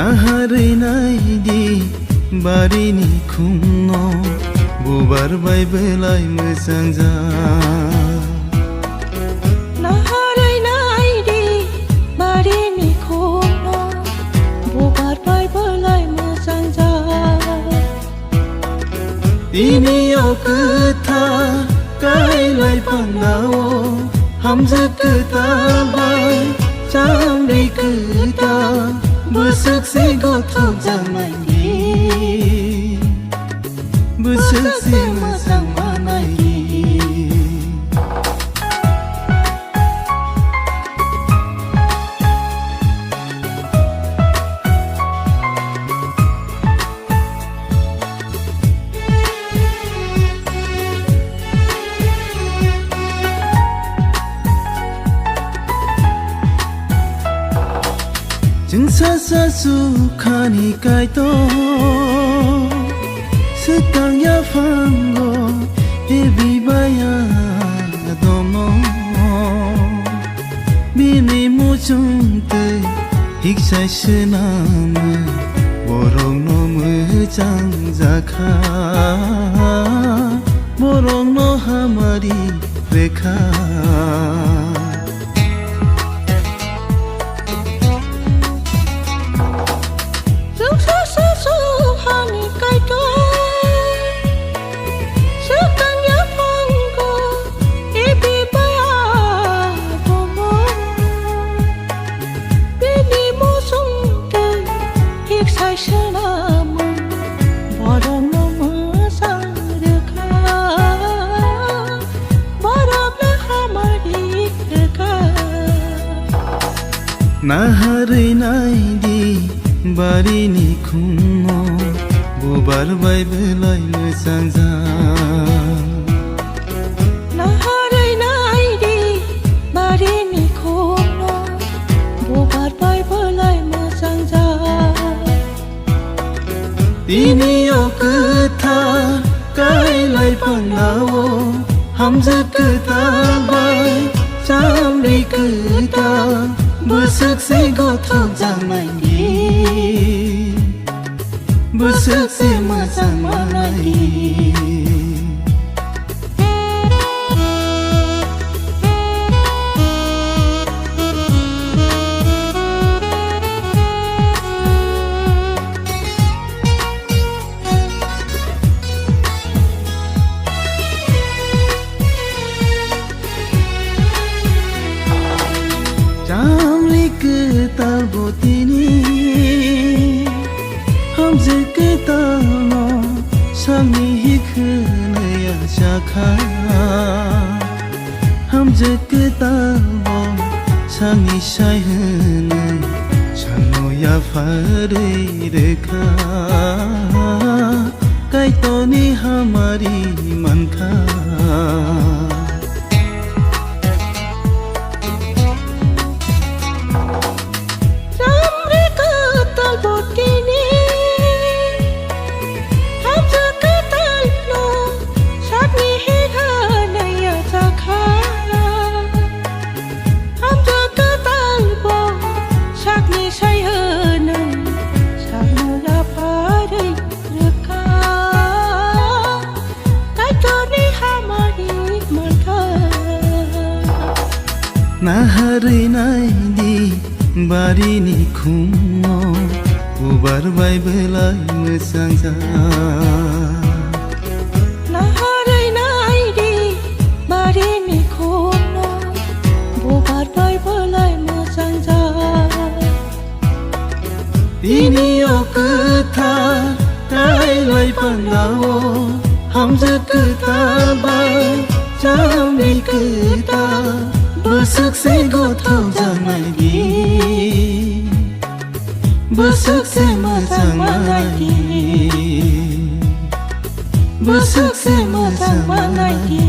नाहारैनायदि बारिनि खुनाव बुबारबाय बेलाय मोजां जा नाहारैनायदि बारिनि खुनाव बुबारबाय बेलाय मोजां जा दिनैयाव खोथा गायलाय फांनाव हामजा खोथाबाय जाम्रि खोथा बोसोरसे गथ' जानायनि बोसोरसे मोजां बानायनि जों सा सुखानि कायतो sekang ya fango ebibaya domo bini muchungte hiksai senama borong no mujang zakha borong no hamari rekha नाहारैनायदि बारिनि खुनाव बुबारबाय बेलाय मोजां जा नाहारैनायदि बारिनि खुनाव बुबारबाय बेलाय मोजां जा दिनैयाव खोथा गायलाय फांनाव हामजा खोथाबाय जाम्रि खोथा बोसोरसे गथ' जानायनि बोसोरसे मोजां बानायनि जाम्रि खोथाल बतिनि हामजा खोथाल सामनि हिखोनाया जाखा हामजा खोथाल सामनि सायहोनाय सान'या फारै रेखा कायत'नि हामारि मानखा नाहारैनायदि बारिनि खुनाव बुबारबाय बेलाय मोजां जा नाहारैनायदि बारिनि खुनाव बुबारबाय बेलाय मोजां जा दिनैयाव खोथा गायलाय फांनाव हामजा खोथाबाय जाम्रि खोथा बोसोरसे गथ' जानायनि बोसोरसे मोजां बानायनि बोसोरसे मोजां बानायनि